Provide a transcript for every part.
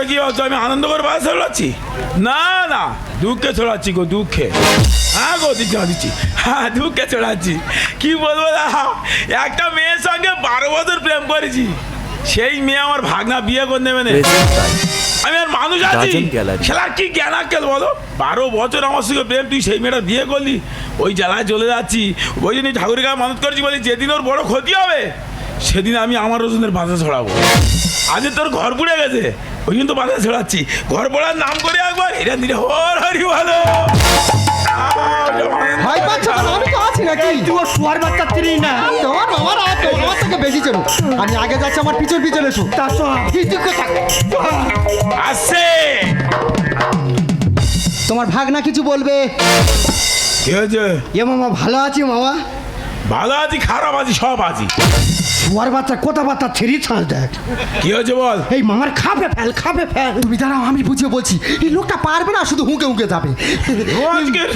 করে কি হচ্ছে? আমি আনন্দ করে বাস ছড়াচ্ছি? না না, দুঃখে ছড়াচ্ছি গো, দুঃখে। হ্যাঁ গো, দিচ্ছি, হ্যাঁ দুঃখে ছড়াচ্ছি। কি বলবো দাদা, একটা মেয়ের সঙ্গে 12 বছর প্রেম করেছি, সেই মেয়ে আমার ভাগনা বিয়ে করে নেবে না। আমি আর মানুষ আছি, খেলার কি জ্ঞান আক্কেল বলো? 12 বছর আমার সঙ্গে প্রেম, তুই সেই মেয়েটা বিয়ে করলি, ওই জ্বালায় চলে যাচ্ছি। ওই জন্যই ঠাকুরের কাছে মানত করছি, বলি যেদিন ওর বড় ক্ষতি হবে সেদিন আমি আমার ওজনের বাধা ছড়াবো। আজ তোর ঘর পুড়ে গেছে, ওই জন্য তো বাধা ছড়াচ্ছি। ঘর পড়ার নাম করে একবার এটা দিলে হর হরি ভালো। ভাই বাচ্চা আমি তো আছি নাকি? তুই ও শুয়ার বাচ্চা চিনি না? তোমার আমার থেকে বেশি চেনো। আমি আগে যাচ্ছি, আমার পিছন পিছন এসো। তার আসছে তোমার ভাগনা কিছু বলবে? কি হয়েছে? এ মামা ভালো আছি মামা। ভালো আছি, খারাপ আছি, সব আছি। শুয়ার বাচ্চা কোথা বাচ্চা ছেড়ি ছাড় দেখ। কি হয়েছে বল? এই মামার খাবে ফেল, খাবে ফেল। তুমি দাঁড়াও, আমি বুঝিয়ে বলছি। এই লোকটা পারবে না, শুধু হুঁকে হুঁকে যাবে। আজকের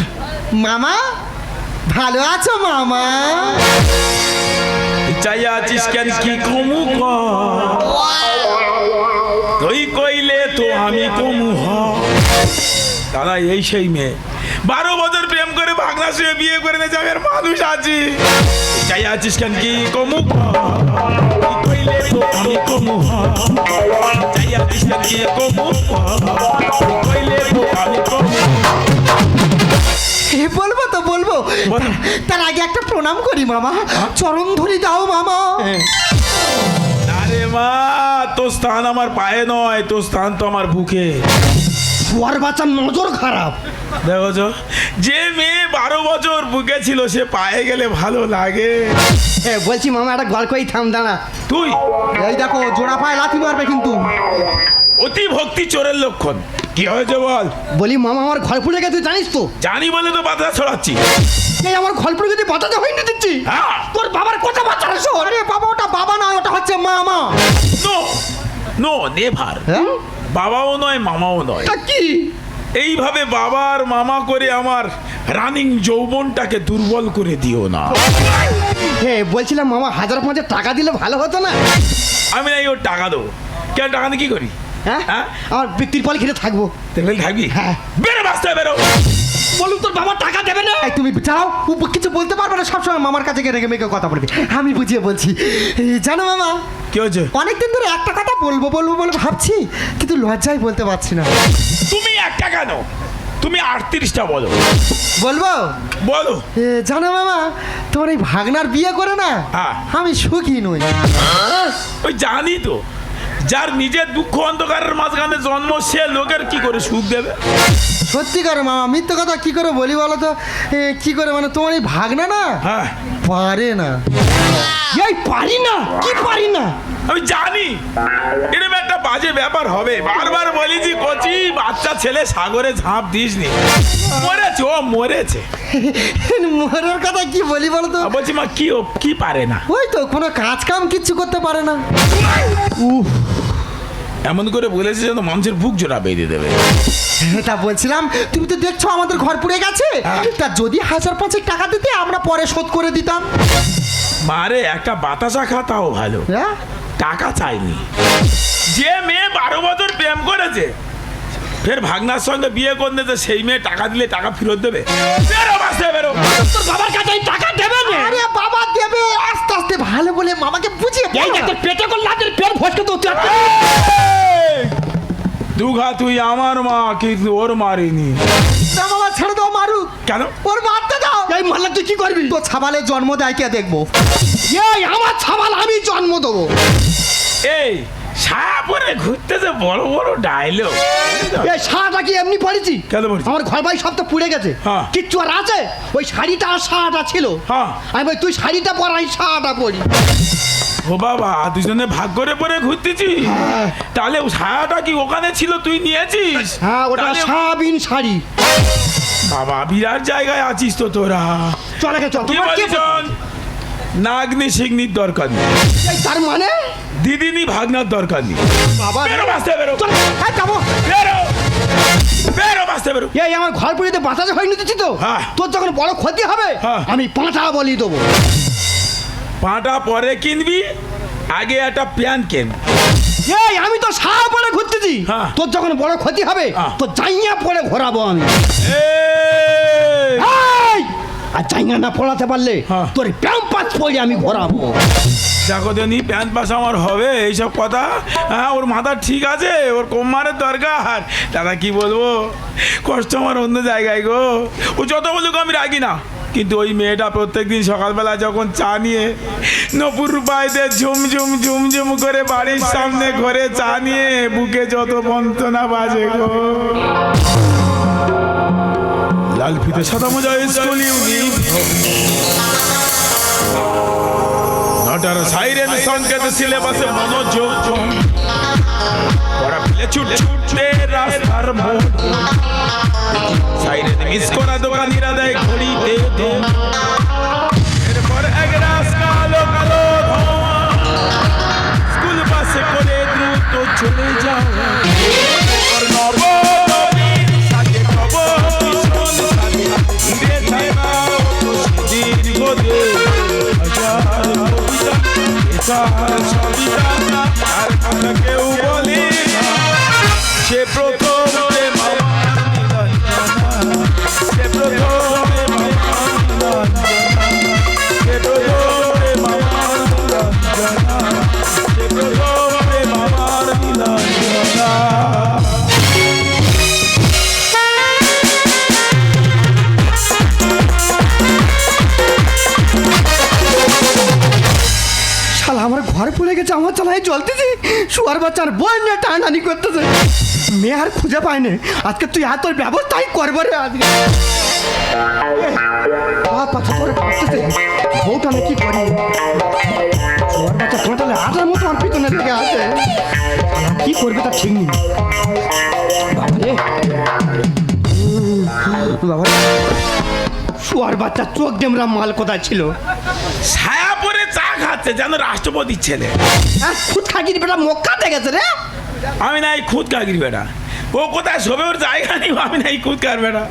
মামা ভালো আছো মামা? চাই আছিস কেন কি কমু ক? তুই কইলে তো আমি কমু হ। দাদা এই সেই মেয়ে 12 বছর প্রেম করে ভাগনা শুয়ে বিয়ে করে নিয়েছে, আমি আর মানুষ আছি। চাই আছিস কেন কি কমু ক? তুই কইলে তো আমি কমু হ। চাই আছিস কেন কি কমু ক? তুই কইলে তো আমি কমু। বলবো তো বলবো, তার আগে একটা প্রণাম করি মামা। চরণ ধরি দাও মামা। আরে মা, তোর স্থান আমার পায়ে নয়, তোর স্থান তো আমার বুকে। শুয়ার বাচ্চার নজর খারাপ। দেখো যে মেয়ে 12 বছর বুকে ছিল, সে পায়ে গেলে ভালো লাগে। বলছি মামা একটা গল্পই থাম দাঁড়া। তুই এই দেখো, জোড়া পায়ে লাথি মারবে কিন্তু। অতি ভক্তি চোরের লক্ষণ। কি হয়েছে বল? বলি মামা আমার ঘর পুড়ে গেছে, জানিস তো? জানি বলে তো বাধা ছড়াচ্ছি। এই আমার ঘর পুড়ে গেছে, বাঁচাতে হয়নি দিচ্ছি। হ্যাঁ, তোর বাবার কথা বাচ্চা। আরে বাবা, ওটা বাবা না, ওটা হচ্ছে মামা। No no never. হ্যাঁ, বাবাও নয়, মামাও নয়। তা কি? এইভাবে বাবার মামা করে আমার রানিং যৌবনটাকে দুর্বল করে দিও না। হ্যাঁ বলছিলাম মামা, 1000-5 টাকা দিলে ভালো হতো না? আমি নাই ওর টাকা দেবো। কেন টাকা দিয়ে কি করি? হ্যাঁ, হ্যাঁ? আমার তিরপল ঘিরে থাকবো। দেখলে থাকবি? হ্যাঁ। বেরো বাঁচতে বেরো। বলুন তোর বাবা টাকা দেবে না? তুমি চাও, ও কিছু বলতে পারবে না, সবসময় মামার কাছে গিয়ে রেগে মেগে কথা বলবে। আমি বুঝিয়ে বলছি। জানো মামা, কি হয়েছে? অনেকদিন ধরে একটা কথা বলবো বলবো বলে ভাবছি, কিন্তু লজ্জায় বলতে পারছি না। তুমি একটা কেন, তুমি 38টা বলো। বলবো? বলো। জানো মামা, তোমার এই ভাগনার বিয়ে করে না হ্যাঁ। আমি সুখী নই। ওই জানি তো, যার নিজের দুঃখ অন্ধকারের মাঝখানে জন্ম, সে লোকের কি করে সুখ দেবে? সত্যি করে মামা, মিথ্যে কথা কি করে বলি বলো তো? কি করে মানে, তোমার এই ভাগনা না হ্যাঁ, পারে না। এই পারি না, কি পারি না? আমি জানি এরকম একটা বাজে ব্যাপার হবে। বারবার বলেছি কচি বাচ্চা ছেলে সাগরে ঝাঁপ দিসনি, মরেছে, ও মরেছে। মরার কথা কি বলি বলো তো? বলছি মা, কি ও কি পারে না? ওই তো কোনো কাজ কাম কিচ্ছু করতে পারে না। এমন করে বলেছে যেন মানুষের বুক জোড়া বেঁধে দেবে। তা বলছিলাম, তুমি তো দেখছো আমাদের ঘর পুড়ে গেছে, তা যদি 1000-5 টাকা দিতে আমরা পরে শোধ করে দিতাম। মারে একটা বাতাসা খাতাও ভালো, হ্যাঁ, টাকা চাইনি। যে মেয়ে 12 বছর প্রেম করেছে, ফের ভাগনার সঙ্গে বিয়ে করতে, সেই মেয়ে টাকা দিলে টাকা ফেরত দেবে? বেরো বাসে বেরো। তোর বাবার কাছে টাকা দেবে না? আরে বাবা দেবে, আস্তে আস্তে ভালো বলে মামাকে বুঝিয়ে। এই যে তোর পেটে কোন লাতের পেট ফসকে তো দুঘা তুই আমার মা, কিন্তু ওর মারিনি। না মামা, ছেড়ে দাও, মারুক। কেন? ওর মারতে দাও। এই মারলে তুই কি করবি? তো ছাবালের জন্ম দেয় কে দেখবো? এই আমার ছাবাল, আমি জন্ম দেবো। এই ছায়া পরে ঘুরতেছে, বড় বড় ডায়লগ। এই শাড়িটা কি এমনি পরেছি? কেন পরেছি? আমার ঘর বাড়ি সব তো পুড়ে গেছে, হ্যাঁ। কিচ্ছু আর আছে? ওই শাড়িটা আর শাড়িটা ছিল। হ্যাঁ। আমি বলি তুই শাড়িটা পর, আমি শাড়িটা পরি। ও বাবা, দুজনে ভাগ করে পরে ঘুরতেছি? তাহলে ছায়াটা কি ওখানে ছিল, তুই নিয়েছিস? হ্যাঁ, ওটা তাহলে- সাবিন শাড়ি। বাবা, বিরাট জায়গায় আছিস তো তোরা। চলে গে, চল। কি তোমার কে বলিস? নাগনি সিগনির দরকার নেই, এই তার মানে? দিদিনি ভাগনার দরকার নেই। বাবা বেরো বাসতে বেরো। চল, এই যাবো। বেরো বেরো বাসতে বেরো। এই আমার ঘর পুড়িতে বাঁচাতে হয়নি দিচ্ছি তো। হ্যাঁ। তোর যখন বড় ক্ষতি হবে, হ্যাঁ। আমি 5 বলি দেবো। পাটা পরে কিনবি, আগে একটা প্যান কেন। এই আমি তো সারা পরে ঘুরতেছি হ্যাঁ। তোর যখন বড় ক্ষতি হবে হ্যাঁ। তো জাইয়া পরে ঘোরাবো আমি এই! এই! আর জাইয়া না পড়াতে পারলে হ্যাঁ। তোর প্যাম্পাস পরে আমি ঘোরাবো দেখো দেনি প্যান্ট পাস আমার হবে এইসব কথা। হ্যাঁ, ওর মাথা ঠিক আছে, ওর কোমরের দরকার। দাদা কি বলবো, কষ্ট আমার অন্য জায়গায় গো। ও যত বলুক আমি রাখি না, কিন্তু ওই মেয়েটা প্রত্যেকদিন সকালবেলা যখন চা নিয়ে নপুর পাইতে ঝুমঝুম ঝুমঝুম করে বাড়ির সামনে ঘরে চা নিয়ে বুকে যত বন্তনা বাজে গো। লাল ফিতে সাদা মোজা স্কুল ইউনিফর্ম, নটার সাইরেন সংকেত সিলেবাসে মনোযোগ, পড়া ফেলে ছুটে রাস্তার মোড়, সাইরেন মিস করা দোকানিরা দেয় ঘড়িতে দম, এরপর এক রাস কালো কালো ধোঁয়া, স্কুল বাসে করে দ্রুত চলে যাও, আর নবনবীন সাজে খবর ভীষণ সাজে, ঘিরে থাকা দীর্ঘ দিন হাজার কবিতা, এটার সবিতা আর কথা কেউ বলে না। সে প্রথম প্রেম আমার নীলাঞ্জনা, সে প্রথম প্রেম আমার নীলাঞ্জনা, সে প্রথম প্রেম আমার নীলাঞ্জনা, সে প্রথম প্রেম আমার নীলাঞ্জনা। শালা আমার ঘর পড়ে গেছে, আমার চালায় চলতেছি শুয়ার বাচ্চার বই নিয়ে টানাটানি করতেছে, মেয়ে আর খুঁজে পায় না। আজকে তুই আর তোর ব্যবস্থাই করবো রে আজকে। হাত পাথর করে কাটতেছে, বউটা না কি করি, শুয়ার বাচ্চা টোটালে আটার মতো আমার পিছনে লেগে আছে, কি করবে তার ঠিক নেই। বাবা রে বাবা, শুয়ার বাচ্চা চোখ ডেমরা মাল কোথায় ছিল? ছায়া পরে চা খাচ্ছে যেন রাষ্ট্রপতির ছেলে। খুদ খাগির বেটা মক্কা দেখেছে রে। আমি নাই খুদ কাকির বেটা, ও কোথায় শোবে ওর জায়গা নেই, আমি নাই খুদ কার বেটা,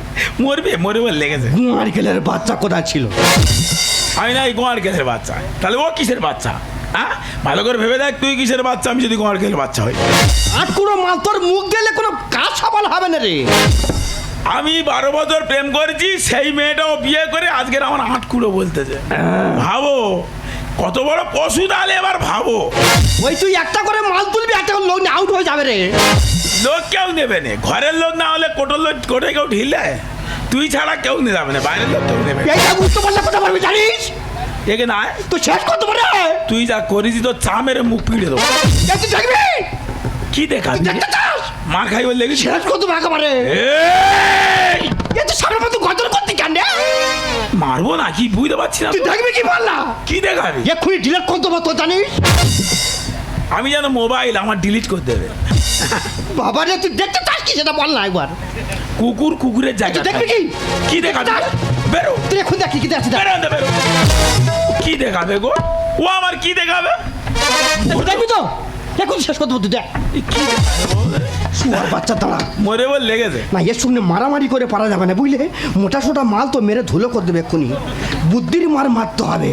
মরবে মরে বলে লেগেছে। নারকেলের বাচ্চা কোথায় ছিল? আমি নাই গোয়ার কেলের বাচ্চা, তাহলে ও কিসের বাচ্চা? হ্যাঁ, ভালো করে ভেবে দেখ তুই কিসের বাচ্চা, আমি যদি গোয়ার কেলের বাচ্চা হই। আটকুড়ো মাল তোর মুখ গেলে কোনো কাজ সফল হবে না রে। আমি 12 বছর প্রেম করেছি, সেই মেয়েটাও বিয়ে করে আজকের আমার 8 কুড়ো বলতেছে। ভাবো কত বড় পশু, তাহলে এবার ভাবো। ওই তুই একটা করে মাল তুলবি, একটা করে লোক আউট হয়ে যাবে রে। লোক কেউ নেবে না, ঘরের লোক না হলে কোটোর লোক কোটে কেউ ঢিলে, তুই ছাড়া কেউ নিয়ে যাবে না, বাইরের লোক কেউ নেবে না। এইটা বুঝতে পারলে কথা বলবি জানিস? একে না তুই শেষ করতে পারে। তুই যা করেছি তো চা মেরে মুখ পিড়ে দেবো। তুই দেখবি কি দেখাবি? দেখতে চাস? মার খাই বলে লেগেছি। শেষ করতে পারে একেবারে। তুই সামনে মতো গজল করতে কেন রে? মারবো না কি বুঝতে পারছি না। তুই দেখবি কি বললা? কি দেখাবি? এক্ষুনি ডিলেট করতে পারতো জানিস? আমি যেন মোবাইল আমার ডিলিট করে দেবে। বাবা রে, তুই দেখতে চাস কি সেটা বল না একবার। কুকুর কুকুরের জায়গা। তুই দেখবি কি? কি দেখাবি? বেরো তুই এখন দেখ কি দেখছিস? বেরো আনতে বেরো। কি দেখাবে গো? ও আমার কি দেখাবে? দেখবি তো? এখন শেষ করতে তুই দেখ কি দেখাবে গো? শুয়ার বাচ্চা দাঁড়া। মরে বল লেগেছে। না, এর সঙ্গে মারামারি করে পারা যাবে না বুঝলে, মোটা সোটা মাল তো মেরে ধুলো করে দেবে এক্ষুনি, বুদ্ধির মার মারতে হবে।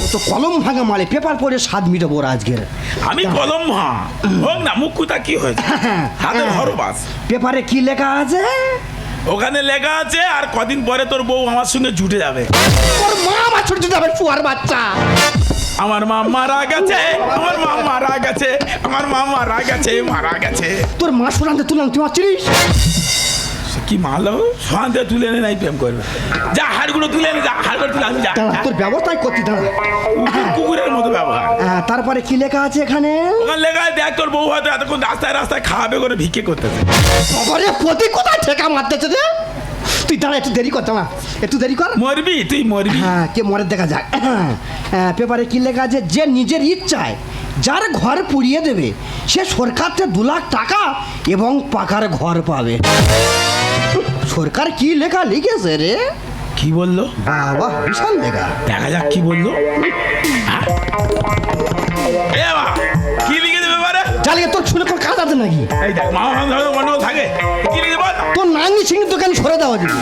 ও তো কলম ভাঙা মালে পেপার পরে স্বাদ মিটাবো ওর আজকের। আমি কলম হোক না, মুখ কুতা কি হয়েছে? হাতে ধরো বাস। পেপারে কি লেখা আছে? ওখানে লেখা আছে আর কদিন পরে তোর বউ আমার সঙ্গে জুটে যাবে। তোর মা আমার ছুটে যাবে শুয়ার বাচ্চা। আমার মা মারা গেছে, আমার মা মারা গেছে, আমার মা মারা গেছে, মারা গেছে। তোর মা সুরান্তে তুললাম, তুই চিনিস? কি মালো সোহানতে তুলে এনে নাই প্রেম করবে। যা হাড়গুলো তুলে এনে, যা হাড়গুলো তুলে আনি, যা। দাঁড়া, তোর ব্যবস্থাই করতে দাঁড়া। কুকুরের মতো ব্যবহার। তারপরে কি লেখা আছে এখানে? ওখানে লেখা আছে, দেখ তোর বউ হয়তো এতক্ষণ রাস্তায় রাস্তায় খাওয়াবে করে ভিক্ষে করতেছে। বাবারে, প্রতি কোথায় ঠেকা মারতেছে রে? তুই দাঁড়া, একটু দেরি কর, দাঁড়া একটু দেরি কর। মরবি তুই, মরবি। হ্যাঁ, কে মরে দেখা যাক। পেপারে কি লেখা আছে? যে নিজের ইচ্ছায় যার ঘর পুড়িয়ে দেবে সে সরকার থেকে 2 লাখ টাকা এবং পাকার ঘর পাবে। সরকার কি লেখা লিখেছে রে? কি বললো? বাবা, বিশাল লেখা। দেখা যাক কি বললো। হ্যাঁ? এ বাবা, কি লিখে দেবে বারে? জালিয়ে তোর শুনে তোর কাজ আছে নাকি? এই দেখ মা গন্ডগোল থাকে। কি লিখে বল? তোর নাঙ্গি সিং দোকান সরে দেওয়া যাবে।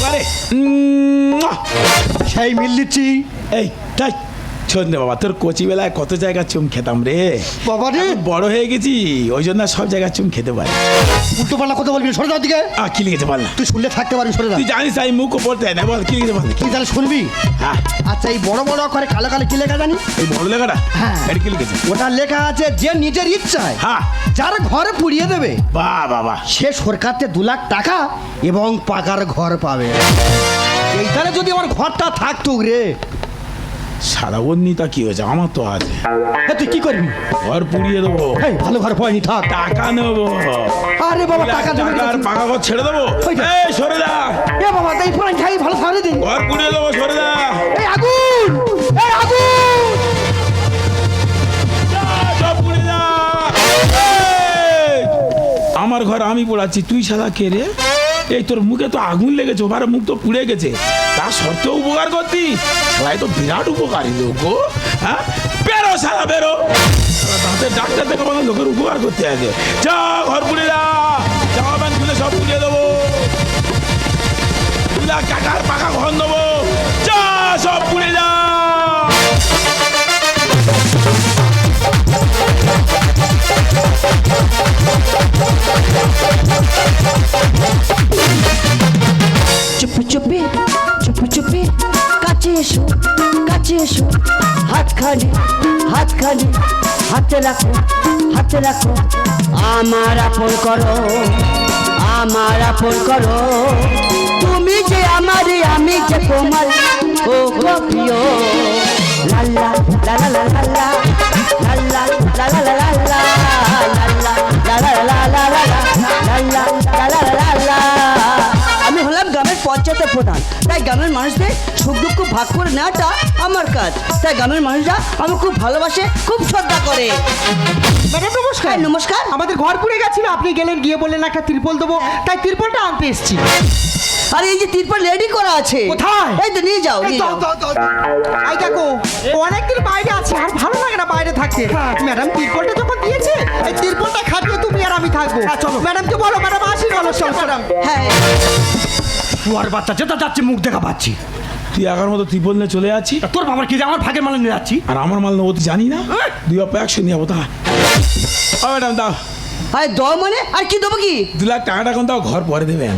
পারে সেই মিল দিচ্ছি। এই তাই শোন রে বাবা, তোর কচি বেলায় কত জায়গা চুম খেতাম রে। বাবা রে, এখন বড় হয়ে গেছি, ওই জন্য আর সব জায়গায় চুম খেতে পারি। উল্টো পাল্লা কথা বলবি না, সরে যাও দিকে। কি লিখেছে বল না? তুই শুনলে থাকতে পারবি, সরে যা। তুই জানিস আমি মুখও পড়তে হয় না, বল কি লিখেছে বল। তুই তাহলে শুনবি। হ্যাঁ, আচ্ছা, এই বড় বড় করে কালো কালো কি লেখা জানি? এই বড় লেখাটা? হ্যাঁ। এটা কি লিখেছে? ওটা লেখা আছে যে নিজের ইচ্ছায় হ্যাঁ। যার ঘরে পুড়িয়ে দেবে বাহ বাবা, সে সরকারতে 2 লাখ টাকা এবং পাকার ঘর পাবে। এইখানে যদি আমার ঘরটা থাকতো রে। সারা বন্যিতা কি হয়েছে? আমার তো আছে। তুই কি করবি? ঘর পুড়িয়ে দেবো। এই ভালো ঘর পাইনি, থাক। টাকা নেবো। আরে বাবা, টাকা দেবে টাকার পাকা ঘর ছেড়ে দেবো। ওইটা। এই সরে যা। এ বাবা, তাই পুরান খাই ভালো সামনে দিন। ঘর পুড়িয়ে দেবো, সরে যা। এই আগুন, এই আগুন। যা, সব পুড়ে যা। এই, আমার ঘর আমি পোড়াচ্ছি, তুই সাদা কে রে? এই তোর মুখে তো আগুন লেগেছে, ওবার মুখ তো পুড়ে গেছে, তা সত্ত্বেও উপকার করতি। সবাই তো বিরাট উপকারী লোক গো। হ্যাঁ, বেরো সারা বেরো। দাঁতের ডাক্তার থেকে বলো লোকের উপকার করতে আছে। যা, ঘর পুড়ে যা। জামা প্যান্ট খুলে সব পুড়িয়ে দেবো। 2 লাখ টাকার পাকা ঘর দেবো। যা, সব পুড়ে যা। চুপি চুপি চুপি চুপি কাছে এসো, কাছে এসো। হাতখানি হাতখানি হাতে রাখো, হাতে রাখো। আমার আপন করো, আমার আপন করো। তুমি যে আমারই, আমি যে তোমার। ও গো প্রিয়। লাল্লা লালা লালা লাল্লা লালা লালা লাল্লা লালা লালা লাল্লা লালা লালা। আমি হলাম গ্রামের পঞ্চায়েতের প্রধান, তাই গ্রামের মানুষদের সুখ দুঃখ ভাগ করে নেওয়াটা আমার কাজ। তাই গ্রামের মানুষরা আমি খুব ভালোবাসে, খুব শ্রদ্ধা করে। ম্যাডাম নমস্কার। নমস্কার। আমাদের ঘর পুড়ে গেছিল, আপনি গেলেন, গিয়ে বললেন একটা তিরপল দেবো, তাই তিরপলটা আনতে এসেছি। আর এই যে তিরপল রেডি করা আছে। কোথায়? এই তো নিয়ে যাও, নিয়ে যাও। এই দেখো, অনেকদিন বাইরে আছি, আর ভালো লাগে না বাইরে থাকতে। ম্যাডাম তিরপলটা যখন দিয়েছে, এই তিরপলটা খাটিয়ে তুমি আর আমি থাকবো। চলো। ম্যাডামকে বলো, ম্যাডাম আসি। বলো, চল ম্যাডাম। হ্যাঁ, শুয়ার বাচ্চা যেটা যাচ্ছে মুখ দেখা পাচ্ছি। তুই এগার মতো ত্রিপল নিয়ে চলে যাচ্ছি, তোর বাবার কি যে আমার ভাগের মাল নিয়ে যাচ্ছি। আর আমার মাল নেবো তুই জানি না? 2 অপা 100 নিয়ে যাবো। তা ম্যাডাম দাও। আরে দাও মানে? আর কি দেবো কি? 2 লাখ টাকাটা কোন দাও, ঘর পরে দেবেন।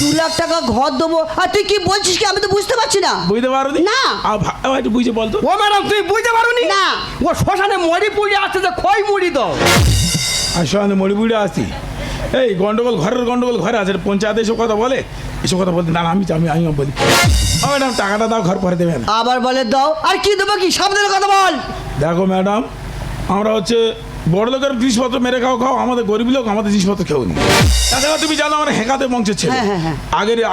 2 লাখ টাকা ঘর দেবো? আর তুই কি বলছিস কি? আমি তো বুঝতে পারছি না। বুঝতে পারো না। একটু বুঝে বলতো। ও ম্যাডাম, তুই বুঝতে পারোনি? না। ও শ্মশানে মরি পুড়ি আসছে, যে খই মুড়ি দাও। আর সঙ্গে মরিবুড়ে আসছি। এই গন্ডগোল, ঘরের গন্ডগোল ঘরে আছে, পঞ্চায়েত এসব কথা বলে, এসব কথা বলতে না। আমি আমি বলি, ম্যাডাম টাকাটা দাও, ঘর পরে দেবেন। আবার বলে দাও। আর কি দেবো কি? সাবধানে কথা বল। দেখো ম্যাডাম, আমরা হচ্ছে বড় লোকের জিনিসপত্র মেরে খাও, আমাদের গরিব লোক আমাদের জিনিসপত্র খেও নি। তাছাড়া তুমি জানো আমরা হেঁকাতে বংশের ছেলে। হ্যাঁ, হ্যাঁ, হ্যাঁ।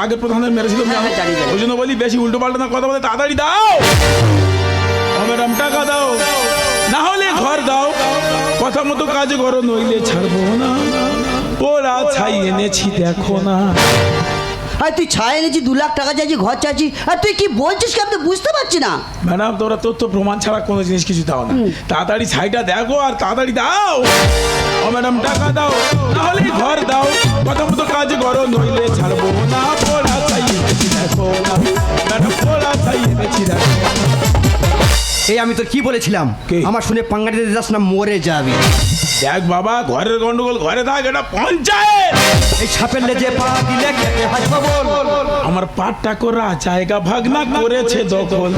আগের প্রধানের মেরেছিল, হ্যাঁ, জানি, জানি। ওই জন্য বলি বেশি উল্টো পাল্টা না কথা বলে তাড়াতাড়ি দাও। ম্যাডাম টাকা দাও, না হলে ঘর দাও। কথা মতো কাজে করো, নইলে ছাড়বো না। ওরা ছাই এনেছি দেখো না। আর তুই ছায় এনেছি, 2 লাখ টাকা চাইছি, ঘর চাইছি, আর তুই কি বলছিস কি? আমি তো বুঝতে পারছি না। ম্যাডাম তোরা তথ্য প্রমাণ ছাড়া কোনো জিনিস কিছু দাও না। তাড়াতাড়ি ছাইটা দেখো আর তাড়াতাড়ি দাও। ও ম্যাডাম টাকা দাও, না হলে ঘর দাও। কথা মতো কাজে করো, নইলে ছাড়বো না। ওরা ছাই এনেছি দেখো না। ম্যাডাম ওরা ছাই এনেছি দেখো না। এই আমি তোর কি বলেছিলাম? কি? আমার শুনে পাঙ্গাটি দিতে যাস না, মরে যাবি। দেখ বাবা, ঘরের গন্ডগোল ঘরে থাক, এটা পঞ্চায়েত। এই সাপের লেজে পা দিলে খেতে হয় খবর। আমার পাটটা করা জায়গা ভাগনা করেছে দখল।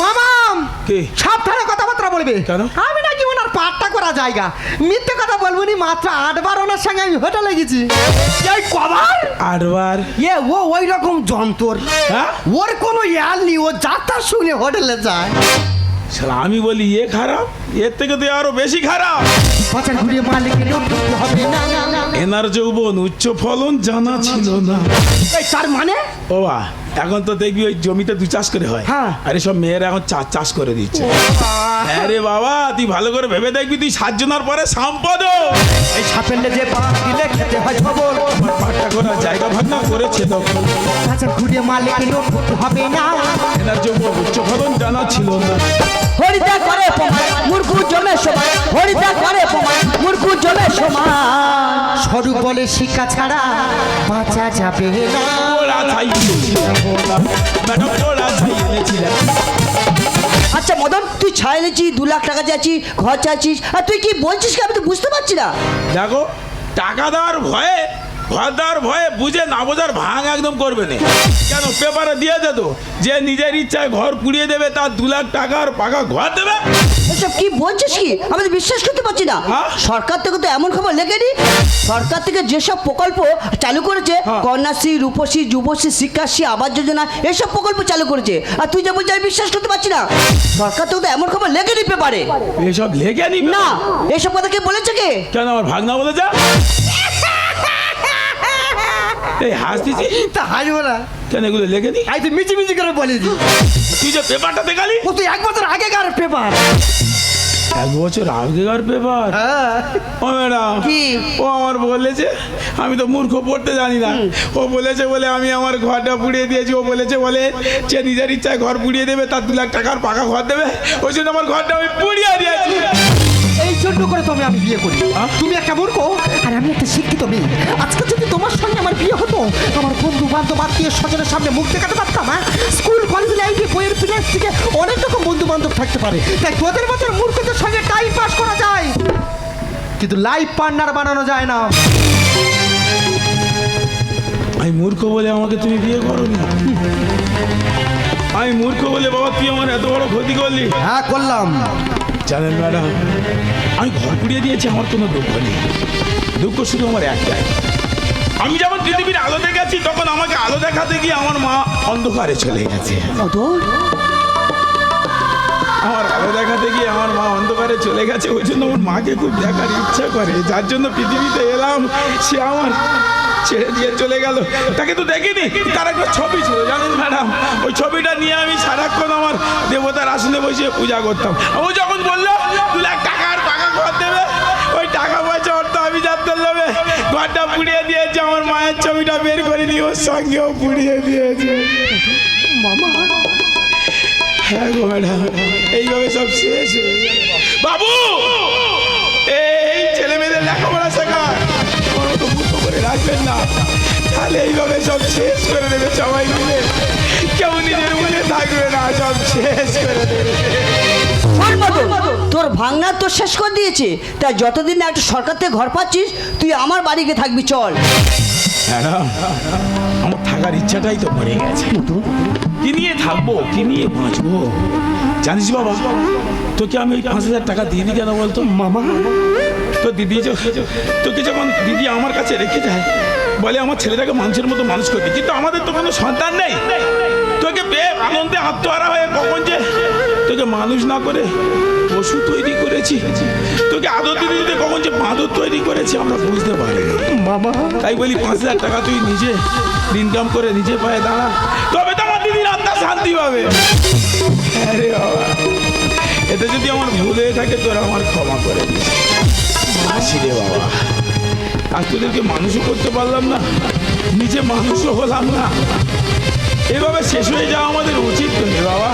মামাম, কি? সাবধানে কথাবার্তা বলবে। কেন? আমি নাকি ওনার পাটটা করা জায়গা মিথ্যে কথা বলবো নি। মাত্র 8 বার ওনার সঙ্গে আমি হোটেলে গেছি। এই কবার? 8 বার? ও ওই রকম যন্ত্র। হ্যাঁ? ওর কোনো ইয়াল নেই, ও যাত্রা শুনে হোটেলে যায়। শালা আমি বলি এ খারাপ, এর থেকে তো আরো বেশি খারাপ। বাজার ঘুরিয়ে মালিকের উঠতে হবে না। এনার যৌবন উচ্চ ফলন জানা ছিল না। এই তার মানে? ও বা, এখন তো দেখবি ওই জমিতে 2 চাষ করে হয়। হ্যাঁ। আরে সব মেয়েরা এখন চাষ করে দিচ্ছে। আরে বাবা, তুই ভালো করে ভেবে দেখবি, তুই 7 জনের পরে সম্পদ। এই সাপের লেজে পা দিলে খেতে হয় খবর। আমার পাট্টা করা জায়গা ভাগনা করেছে দখল। বাজার ঘুরিয়ে মালিকের উঠতে হবে না। এনার যৌবন উচ্চ ফলন জানা ছিল না। হরিতা করে প্রমাণ, মূর্খ জমে সমান। হরিতা করে প্রমাণ, মূর্খ জমে সমান। সরু বলে শিক্ষা ছাড়া বাঁচা যাবে না। পোড়া ছাই ম্যাডাম, পোড়া ছাই এনেছিলাম। আচ্ছা মদন, তুই ছাই এনেছি, 2 লাখ টাকা চাইছিস, ঘর চাইছিস, আর তুই কি বলছিস কি আমি তো বুঝতে পারছি না। দেখো, টাকা দেওয়ার ভয়ে, ঘর দেওয়ার ভয়ে বুঝে না বোঝার ভাঙ একদম করবে না। কেন, পেপারে দিয়েছে তো যে নিজের ইচ্ছায় ঘর পুড়িয়ে দেবে তার 2 লাখ টাকার পাকা ঘর দেবে। এসব কি বলছিস কি, আমি তো বিশ্বাস করতে পারছি না। হ্যাঁ? সরকার থেকে তো এমন খবর লেখেনি। সরকার থেকে যেসব প্রকল্প চালু করেছে, হ্যাঁ। কন্যাশ্রী, রূপশ্রী, যুবশ্রী, শিক্ষাশ্রী, আবাস যোজনা, এসব প্রকল্প চালু করেছে, আর তুই যা বলছিস আমি বিশ্বাস করতে পারছি না। সরকার থেকে তো এমন খবর লেখেনি পেপারে। এসব লেগে নিবে না, এসব কথা কে বলেছে কে? কেন, আমার ভাগনা বলে যা। এই হাসতেছি তা হাসবো না, কেন, এগুলো লেগে নি। আই তুই মিচি মিচি করে বলেছি। তুই যে পেপারটা দেখালি, ও তুই 1 বছর আগেকার পেপার। 1 বছর আগেকার পেপার। হ্যাঁ, ও ম্যাডাম, কি? ও আমার বলেছে, আমি তো মূর্খ, পড়তে জানি না। ও বলেছে বলে আমি আমার ঘরটা পুড়িয়ে দিয়েছি। ও বলেছে বলে যে নিজের ইচ্ছায় ঘর পুড়িয়ে দেবে, তার 2 লাখ টাকার পাকা ঘর দেবে। ওই জন্য আমার ঘরটা আমি পুড়িয়ে দিয়েছি। এই জন্য করে তুমি আমি বিয়ে করি। হ্যাঁ? তুমি একটা মূর্খ আর আমি একটা শিক্ষিত মেয়ে। আজকে যদি তোমার সঙ্গে আমার বিয়ে হতো, আমার বন্ধু বান্ধব আত্মীয় স্বজনের সামনে মুখ দেখাতে পারতাম। হ্যাঁ, স্কুল কলেজ লাইফে বইয়ের পিলার থেকে অনেক রকম বন্ধু বান্ধব থাকতে পারে। তাই তোদের মতো মূর্খদের সঙ্গে টাইম পাস করা যায়, কিন্তু লাইফ পার্টনার বানানো যায় না। আমি মূর্খ বলে আমাকে তুমি বিয়ে করোনি? আমি মূর্খ বলে বাবা তুই আমার এত বড় ক্ষতি করলি? হ্যাঁ করলাম। জানেন ম্যাডাম, আমি ঘর পুড়িয়ে দিয়েছি, আমার কোনো দুঃখ নেই। দুঃখ শুধু আমার একটাই, আমি যখন পৃথিবীর আলো দেখেছি তখন আমাকে আলো দেখাতে গিয়ে আমার মা অন্ধকারে চলে গেছে। মদন, আমার আলো দেখাতে গিয়ে আমার মা অন্ধকারে চলে গেছে। ওই জন্য আমার মাকে খুব দেখার ইচ্ছা করে, যার জন্য পৃথিবীতে এলাম। সে আমার ছেড়ে দিয়ে চলে গেল, তাকে তো দেখিনি। তার একটা ছবি ছিল জানেন ম্যাডাম, ওই ছবিটা নিয়ে আমি সারাক্ষণ আমার দেবতার আসনে বসে পূজা করতাম। ও যখন বললো 2 লাখ টাকার পাকা ঘর দেবে, ওই টাকা পয়সা অর্থ আমি যাতে নেবে, ঘরটা পুড়িয়ে দিয়েছে। আমার মায়ের ছবিটা বের করে নিয়ে ওর সঙ্গেও পুড়িয়ে দিয়েছে। মামা, হ্যাঁ গো ম্যাডাম, এইভাবে সব শেষ হয়ে যায়। বাবু, এই ছেলে মেয়েদের লেখাপড়া শেখার কোনো তো মূর্খ করে রাখবেন না, তাহলে এইভাবে সব শেষ করে দেবে সবাই মিলে। কেউ নিজের মনে থাকবে না, সব শেষ করে দেবে। শোন মদন, তোর ভাঙনা তো শেষ করে দিয়েছে। তাই যতদিন না একটা সরকার থেকে ঘর পাচ্ছিস, তুই আমার বাড়িতে থাকবি, চল। ম্যাডাম, আমার থাকার ইচ্ছাটাই তো মরে গেছে। কি নিয়ে থাকবো, কি নিয়ে বাঁচবো? জানিস বাবা, তোকে আমি 5,000 টাকা দিয়ে দিই কেন বলতো? মামা, তো দিদি তোকে যখন দিদি আমার কাছে রেখে যায়, বলে আমার ছেলেটাকে মানুষের মতো মানুষ করতে, কিন্তু আমাদের তো কোনো সন্তান নেই। তোকে পেয়ে আনন্দে আত্মহারা হয়ে কখন যে তোকে মানুষ না করে পশু তৈরি করেছি, তোকে আদর দিতে দিতে কখন যে বাঁদর তৈরি করেছি আমরা বুঝতে পারি। মামা, তাই বলি 5,000 টাকা তুই নিজে ইনকাম করে নিজে পায়ে দাঁড়া, তবে তো আমার দিদির আত্মা শান্তি পাবে। আরে বাবা, এতে যদি আমার ভুল হয়ে থাকে তোরা আমার ক্ষমা করে দিস। আসি রে বাবা, আজ তোদেরকে মানুষও করতে পারলাম না, নিজে মানুষও হলাম না। এভাবে শেষ হয়ে যাওয়া আমাদের উচিত তো রে বাবা।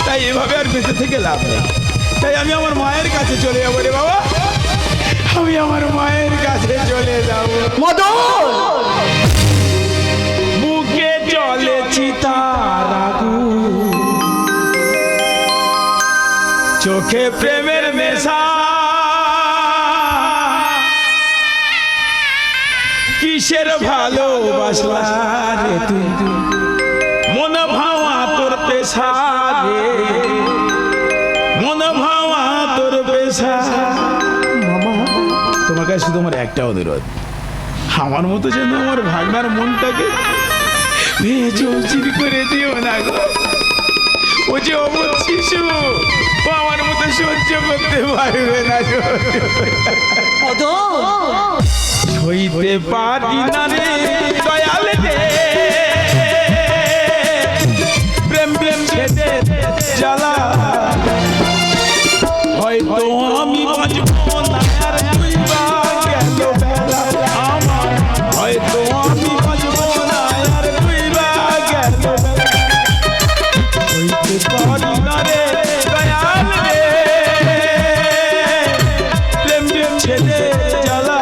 তাই এভাবে আর বেঁচে থেকে লাভ নেই। তাই আমি আমার মায়ের কাছে চলে যাবো রে বাবা, আমি আমার মায়ের কাছে চলে যাবো। মদন, বুকে চলে চিতার আগুন, চোখে প্রেমের নেশা, কিসের ভালোবাসলা রে তুই, মন ভাওয়া তোর পেশা রে, মন ভাওয়া তোর পেশা। তোমার কাছে শুধু আমার একটা অনুরোধ, আমার মতো যেন আমার ভাগনার মনটাকে ভেঙে চৌচির করে দিও না গো। ও যে অবধ শিশু, ও আমার মতো সহ্য করতে পারবে না। মদন, সইতে পারি না রে দয়াল রে, প্রেম প্রেম ছেড়ে জ্বালা, হয়তো আমি বাঁচবো না আর তুই বা গেল বেলা আমার, হয়তো আমি বাঁচবো না আর তুই বা গেল বেলা। সইতে পারি না রে দয়াল রে, প্রেম প্রেম ছেড়ে জ্বালা,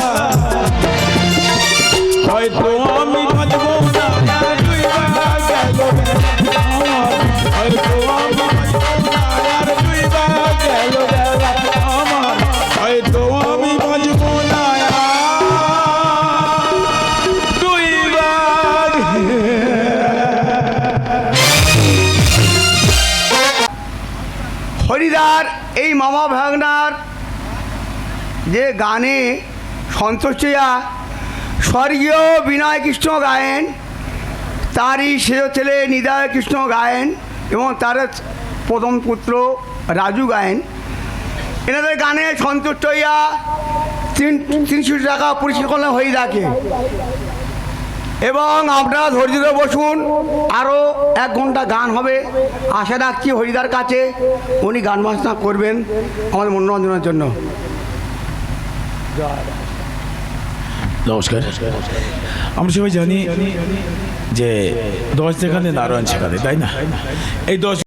এই মামা ভাগনার যে গানে সন্তোষিয়া স্বর্গীয় বিনয় কৃষ্ণ গায়েন, তারই সেজ ছেলে নিদয় কৃষ্ণ গায়েন এবং তার প্রথম পুত্র রাজু গায়েন। এনাদের গানে সন্তুষ্ট হইয়া 300 টাকা পরিচালনা হয়ে থাকে। এবং আপনারা ধৈর্য ধরে বসুন, আরও 1 ঘন্টা গান হবে। আশা রাখছি হরিদার কাছে উনি গান বাজনা করবেন আমাদের মনোরঞ্জনের জন্য। নমস্কার। আমরা সবাই জানি যে 10 যেখানে নারায়ণ সেখানে, তাই না? এই 10